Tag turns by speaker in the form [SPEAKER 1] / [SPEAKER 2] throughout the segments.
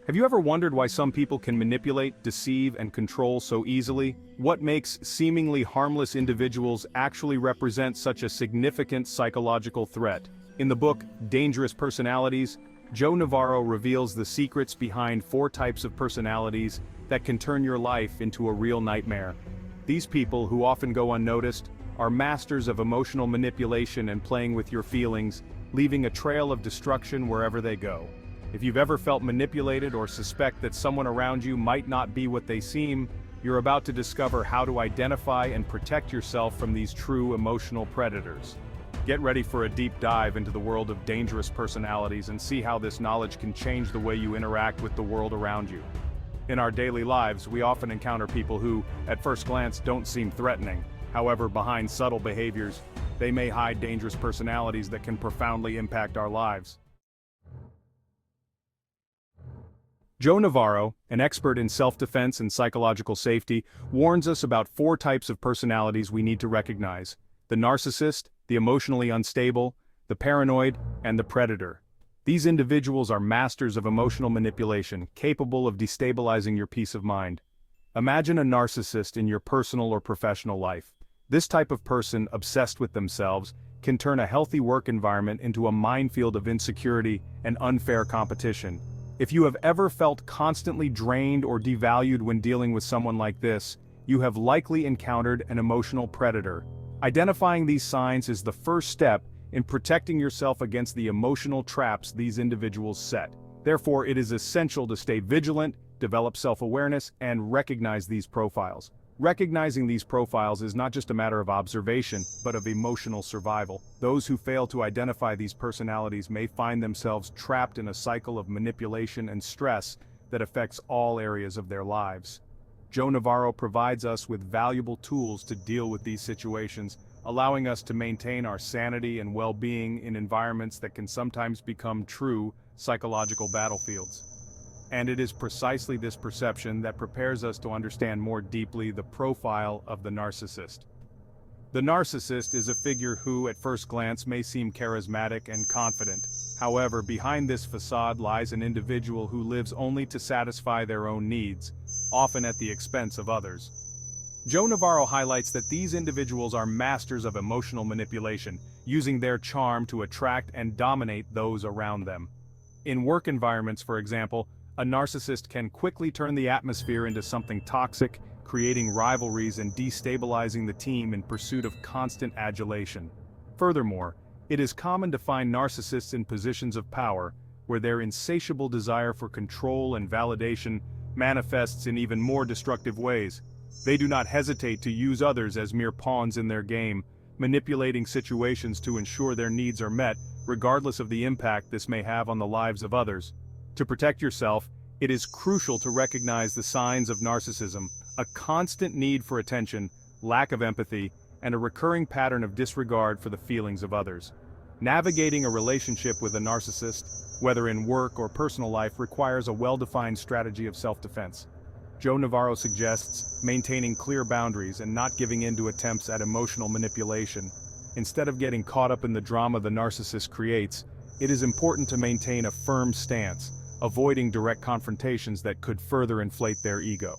[SPEAKER 1] Have you ever wondered why some people can manipulate, deceive, and control so easily? What makes seemingly harmless individuals actually represent such a significant psychological threat? In the book, Dangerous Personalities, Joe Navarro reveals the secrets behind 4 types of personalities that can turn your life into a real nightmare. These people, who often go unnoticed, are masters of emotional manipulation and playing with your feelings, leaving a trail of destruction wherever they go. If you've ever felt manipulated or suspect that someone around you might not be what they seem, you're about to discover how to identify and protect yourself from these true emotional predators. Get ready for a deep dive into the world of dangerous personalities and see how this knowledge can change the way you interact with the world around you. In our daily lives, we often encounter people who, at first glance, don't seem threatening. However, behind subtle behaviors, they may hide dangerous personalities that can profoundly impact our lives. Joe Navarro, an expert in self-defense and psychological safety, warns us about 4 types of personalities we need to recognize: the narcissist, the emotionally unstable, the paranoid, and the predator. These individuals are masters of emotional manipulation, capable of destabilizing your peace of mind. Imagine a narcissist in your personal or professional life. This type of person, obsessed with themselves, can turn a healthy work environment into a minefield of insecurity and unfair competition. If you have ever felt constantly drained or devalued when dealing with someone like this, you have likely encountered an emotional predator. Identifying these signs is the first step in protecting yourself against the emotional traps these individuals set. Therefore, it is essential to stay vigilant, develop self-awareness, and recognize these profiles. Recognizing these profiles is not just a matter of observation, but of emotional survival. Those who fail to identify these personalities may find themselves trapped in a cycle of manipulation and stress that affects all areas of their lives. Joe Navarro provides us with valuable tools to deal with these situations, allowing us to maintain our sanity and well-being in environments that can sometimes become true psychological battlefields. And it is precisely this perception that prepares us to understand more deeply the profile of the narcissist. The narcissist is a figure who, at first glance, may seem charismatic and confident. However, behind this facade lies an individual who lives only to satisfy their own needs, often at the expense of others. Joe Navarro highlights that these individuals are masters of emotional manipulation, using their charm to attract and dominate those around them. In work environments, for example, a narcissist can quickly turn the atmosphere into something toxic, creating rivalries and destabilizing the team in pursuit of constant adulation. Furthermore, it is common to find narcissists in positions of power, where their insatiable desire for control and validation manifests in even more destructive ways. They do not hesitate to use others as mere pawns in their game, manipulating situations to ensure their needs are met, regardless of the impact this may have on the lives of others. To protect yourself, it is crucial to recognize the signs of narcissism: a constant need for attention, lack of empathy, and a recurring pattern of disregard for the feelings of others. Navigating a relationship with a narcissist, whether in work or personal life, requires a well-defined strategy of self-defense. Joe Navarro suggests maintaining clear boundaries and not giving in to attempts at emotional manipulation. Instead of getting caught up in the drama the narcissist creates, it is important to maintain a firm stance, avoiding direct confrontations that could further inflate their ego.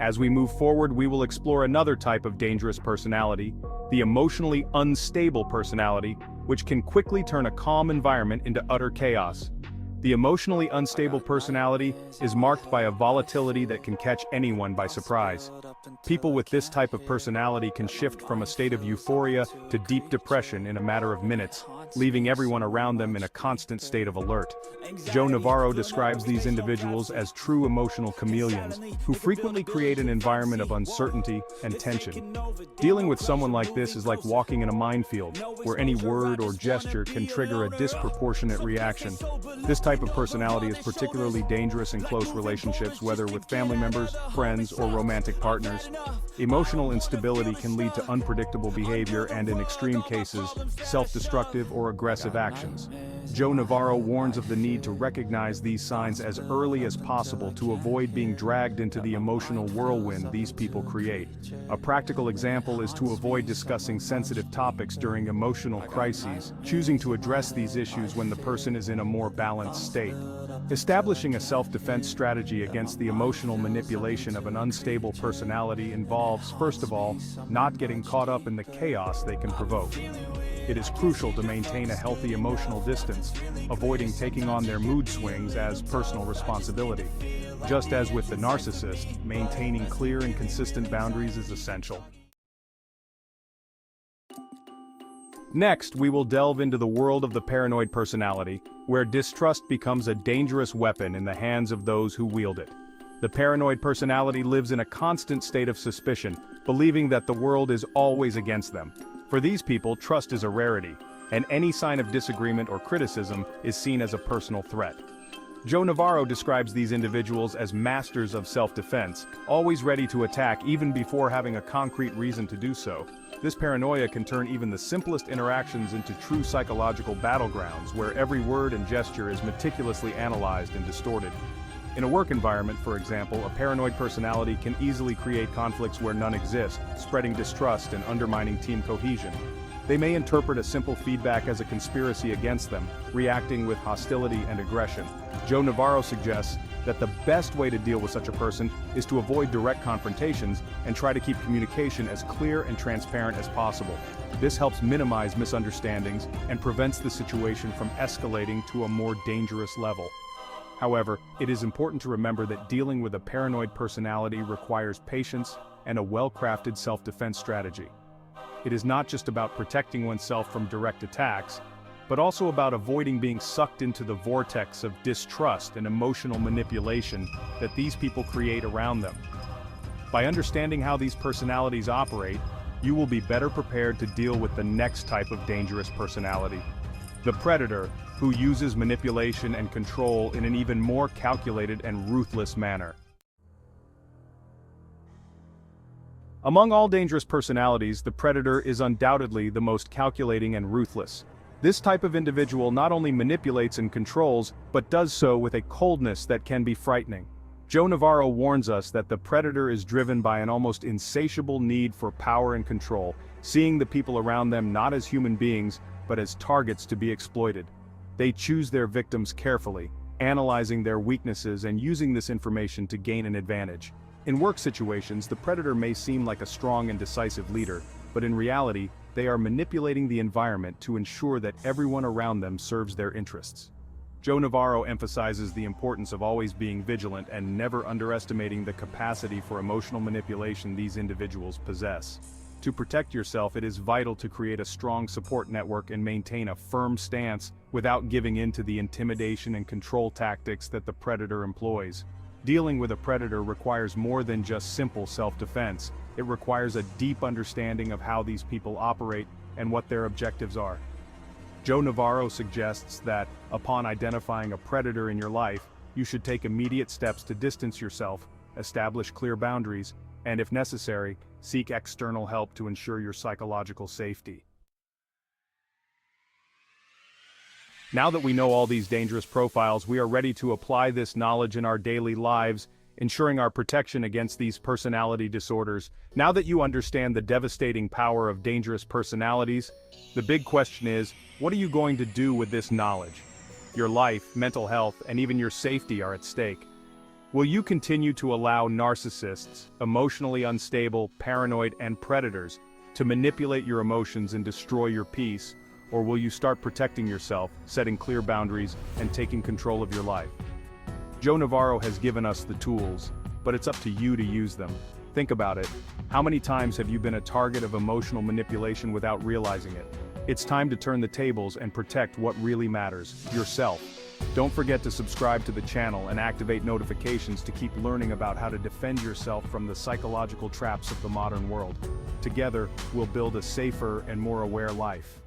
[SPEAKER 1] As we move forward, we will explore another type of dangerous personality, the emotionally unstable personality, which can quickly turn a calm environment into utter chaos. The emotionally unstable personality is marked by a volatility that can catch anyone by surprise. People with this type of personality can shift from a state of euphoria to deep depression in a matter of minutes, leaving everyone around them in a constant state of alert. Joe Navarro describes these individuals as true emotional chameleons, who frequently create an environment of uncertainty and tension. Dealing with someone like this is like walking in a minefield, where any word or gesture can trigger a disproportionate reaction. This type of personality is particularly dangerous in close relationships, whether with family members, friends, or romantic partners. Emotional instability can lead to unpredictable behavior and, in extreme cases, self-destructive or aggressive actions. Joe Navarro warns of the need to recognize these signs as early as possible to avoid being dragged into the emotional whirlwind these people create. A practical example is to avoid discussing sensitive topics during emotional crises, choosing to address these issues when the person is in a more balanced state. Establishing a self-defense strategy against the emotional manipulation of an unstable personality involves, first of all, not getting caught up in the chaos they can provoke. It is crucial to maintain a healthy emotional distance, avoiding taking on their mood swings as personal responsibility. Just as with the narcissist, maintaining clear and consistent boundaries is essential. Next, we will delve into the world of the paranoid personality, where distrust becomes a dangerous weapon in the hands of those who wield it. The paranoid personality lives in a constant state of suspicion, believing that the world is always against them. For these people, trust is a rarity, and any sign of disagreement or criticism is seen as a personal threat. Joe Navarro describes these individuals as masters of self-defense, always ready to attack even before having a concrete reason to do so. This paranoia can turn even the simplest interactions into true psychological battlegrounds, where every word and gesture is meticulously analyzed and distorted. In a work environment, for example, a paranoid personality can easily create conflicts where none exist, spreading distrust and undermining team cohesion. They may interpret a simple feedback as a conspiracy against them, reacting with hostility and aggression. Joe Navarro suggests that the best way to deal with such a person is to avoid direct confrontations and try to keep communication as clear and transparent as possible. This helps minimize misunderstandings and prevents the situation from escalating to a more dangerous level. However, it is important to remember that dealing with a paranoid personality requires patience and a well-crafted self-defense strategy. It is not just about protecting oneself from direct attacks, but also about avoiding being sucked into the vortex of distrust and emotional manipulation that these people create around them. By understanding how these personalities operate, you will be better prepared to deal with the next type of dangerous personality, the predator, who uses manipulation and control in an even more calculated and ruthless manner. Among all dangerous personalities, the predator is undoubtedly the most calculating and ruthless. This type of individual not only manipulates and controls, but does so with a coldness that can be frightening. Joe Navarro warns us that the predator is driven by an almost insatiable need for power and control, seeing the people around them not as human beings, but as targets to be exploited. They choose their victims carefully, analyzing their weaknesses and using this information to gain an advantage. In work situations, the predator may seem like a strong and decisive leader, but in reality, they are manipulating the environment to ensure that everyone around them serves their interests. Joe Navarro emphasizes the importance of always being vigilant and never underestimating the capacity for emotional manipulation these individuals possess. To protect yourself, it is vital to create a strong support network and maintain a firm stance without giving in to the intimidation and control tactics that the predator employs. Dealing with a predator requires more than just simple self-defense. It requires a deep understanding of how these people operate and what their objectives are. Joe Navarro suggests that, upon identifying a predator in your life, you should take immediate steps to distance yourself, establish clear boundaries, and if necessary, seek external help to ensure your psychological safety. Now that we know all these dangerous profiles, we are ready to apply this knowledge in our daily lives, ensuring our protection against these personality disorders. Now that you understand the devastating power of dangerous personalities, the big question is, what are you going to do with this knowledge? Your life, mental health, and even your safety are at stake. Will you continue to allow narcissists, emotionally unstable, paranoid, and predators to manipulate your emotions and destroy your peace? Or will you start protecting yourself, setting clear boundaries, and taking control of your life? Joe Navarro has given us the tools, but it's up to you to use them. Think about it. How many times have you been a target of emotional manipulation without realizing it? It's time to turn the tables and protect what really matters, yourself. Don't forget to subscribe to the channel and activate notifications to keep learning about how to defend yourself from the psychological traps of the modern world. Together, we'll build a safer and more aware life.